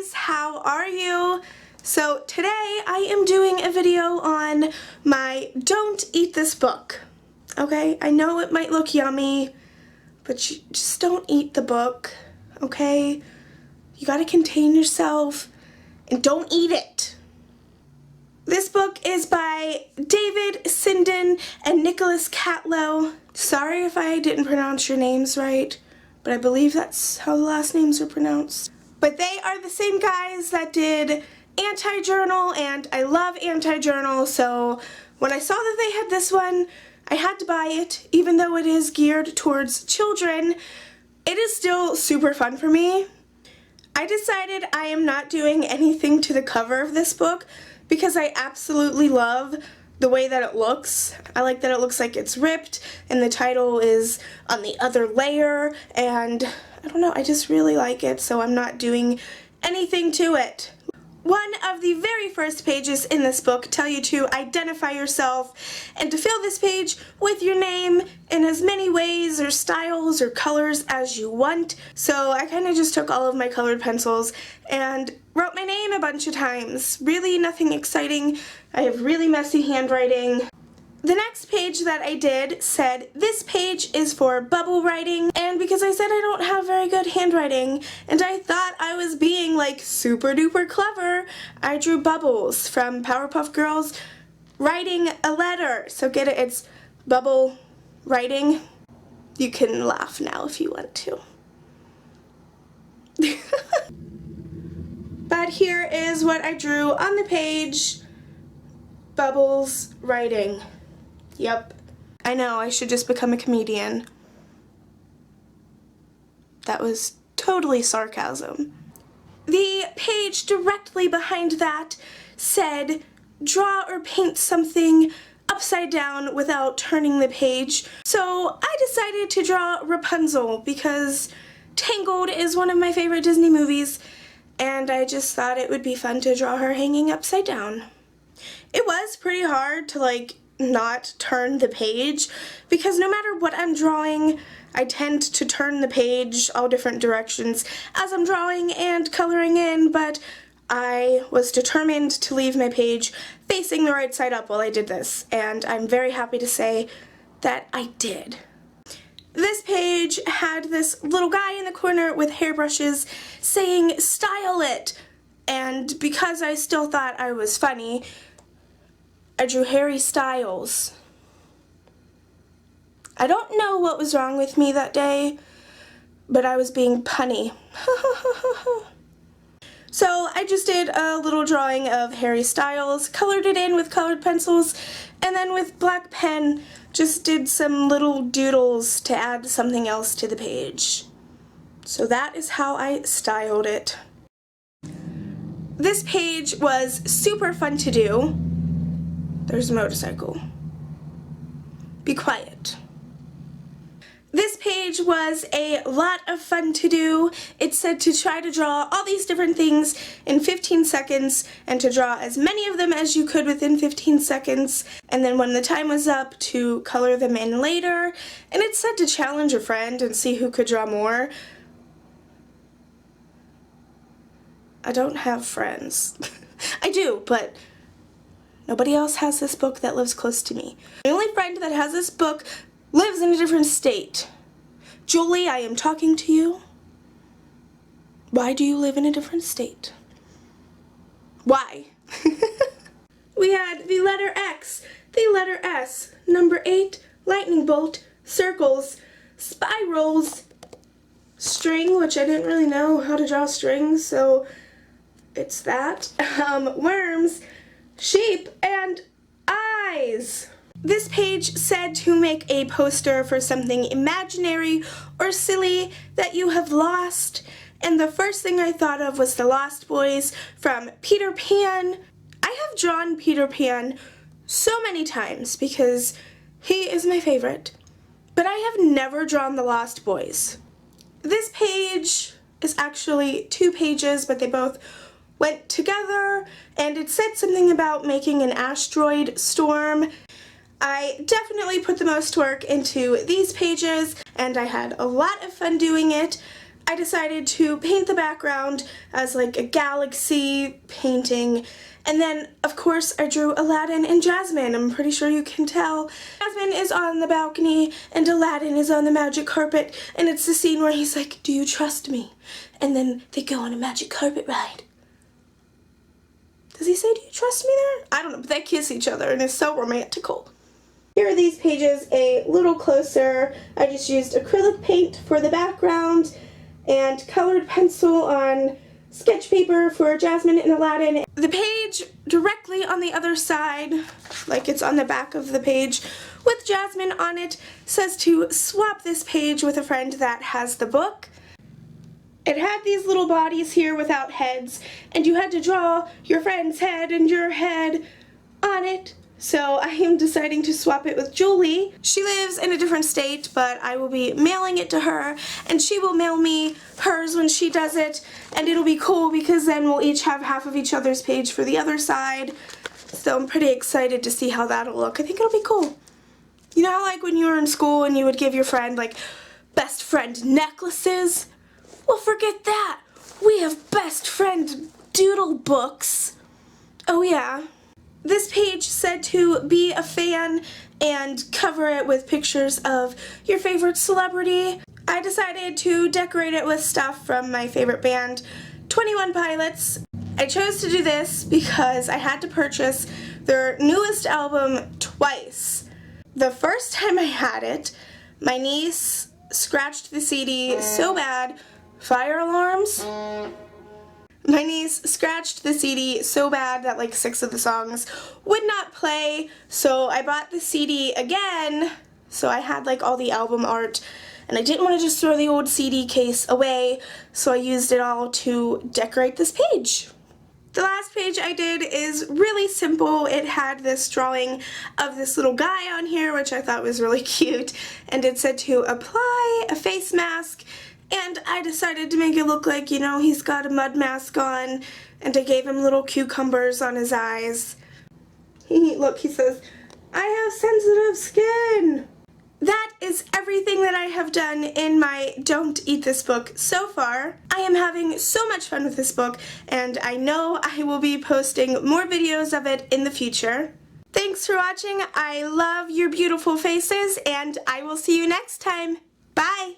guys, how are you? So today I am doing a video on my don't eat this book. Okay, I know it might look yummy, but you just don't eat the book, okay? You gotta contain yourself and don't eat it. This book is by David Sinden and Nicholas Catlow. Sorry if I didn't pronounce your names right, but I believe that's how the last names are pronounced. But they are the same guys that did Anti-Journal, and I love Anti-Journal, so when I saw that they had this one, I had to buy it. Even though it is geared towards children, it is still super fun for me. I decided I am not doing anything to the cover of this book because I absolutely love the way that it looks. I like that it looks like it's ripped and the title is on the other layer, and I don't know, I just really like it, so I'm not doing anything to it. One of the very first pages in this book tell you to identify yourself and to fill this page with your name in as many ways or styles or colors as you want. So I kind of just took all of my colored pencils and wrote my name a bunch of times. Really nothing exciting. I have really messy handwriting. The next page that I did said, this page is for bubble writing, and because I said I don't have very good handwriting, and I thought I was being like super duper clever, I drew bubbles from Powerpuff Girls writing a letter. So get it, it's bubble writing. You can laugh now if you want to. But here is what I drew on the page. Bubbles writing. Yep. I know, I should just become a comedian. That was totally sarcasm. The page directly behind that said, draw or paint something upside down without turning the page. So I decided to draw Rapunzel because Tangled is one of my favorite Disney movies, and I just thought it would be fun to draw her hanging upside down. It was pretty hard to not turn the page, because no matter what I'm drawing, I tend to turn the page all different directions as I'm drawing and coloring in, but I was determined to leave my page facing the right side up while I did this, and I'm very happy to say that I did. This page had this little guy in the corner with hairbrushes saying, "Style it," and because I still thought I was funny, I drew Harry Styles. I don't know what was wrong with me that day, but I was being punny. So I just did a little drawing of Harry Styles, colored it in with colored pencils, and then with black pen just did some little doodles to add something else to the page. So that is how I styled it. This page was super fun to do. There's a motorcycle. Be quiet. This page was a lot of fun to do. It said to try to draw all these different things in 15 seconds and to draw as many of them as you could within 15 seconds, and then when the time was up to color them in later. And it said to challenge a friend and see who could draw more. I don't have friends. I do, but nobody else has this book that lives close to me. The only friend that has this book lives in a different state. Julie, I am talking to you. Why do you live in a different state? Why? We had the letter X, the letter S, number 8, lightning bolt, circles, spirals, string, which I didn't really know how to draw strings, so it's that, worms, sheep, and eyes. This page said to make a poster for something imaginary or silly that you have lost, and the first thing I thought of was the Lost Boys from Peter Pan. I have drawn Peter Pan so many times because he is my favorite, but I have never drawn the Lost Boys. This page is actually 2 pages, but they both went together, and it said something about making an asteroid storm. I definitely put the most work into these pages, and I had a lot of fun doing it. I decided to paint the background as like a galaxy painting. And then, of course, I drew Aladdin and Jasmine. I'm pretty sure you can tell. Jasmine is on the balcony and Aladdin is on the magic carpet. And it's the scene where he's like, "Do you trust me?" And then they go on a magic carpet ride. Does he say, "Do you trust me" there? I don't know, but they kiss each other and it's so romantical. Here are these pages a little closer. I just used acrylic paint for the background and colored pencil on sketch paper for Jasmine and Aladdin. The page directly on the other side, like it's on the back of the page with Jasmine on it, says to swap this page with a friend that has the book. It had these little bodies here without heads, and you had to draw your friend's head and your head on it. So I am deciding to swap it with Julie. She lives in a different state, but I will be mailing it to her, and she will mail me hers when she does it, and it'll be cool because then we'll each have half of each other's page for the other side. So I'm pretty excited to see how that'll look. I think it'll be cool. You know how like when you were in school and you would give your friend like best friend necklaces? Well, forget that. We have best friend doodle books. Oh yeah. This page said to be a fan and cover it with pictures of your favorite celebrity. I decided to decorate it with stuff from my favorite band, 21 Pilots. I chose to do this because I had to purchase their newest album twice. The first time I had it, my niece scratched the CD so bad, fire alarms? My niece scratched the CD so bad that like 6 of the songs would not play, so I bought the CD again, so I had like all the album art, and I didn't want to just throw the old CD case away, so I used it all to decorate this page. The last page I did is really simple. It had this drawing of this little guy on here, which I thought was really cute, and it said to apply a face mask. And I decided to make it look like, you know, he's got a mud mask on, and I gave him little cucumbers on his eyes. Look, he says, "I have sensitive skin." That is everything that I have done in my Don't Eat This book so far. I am having so much fun with this book, and I know I will be posting more videos of it in the future. Thanks for watching. I love your beautiful faces, and I will see you next time. Bye!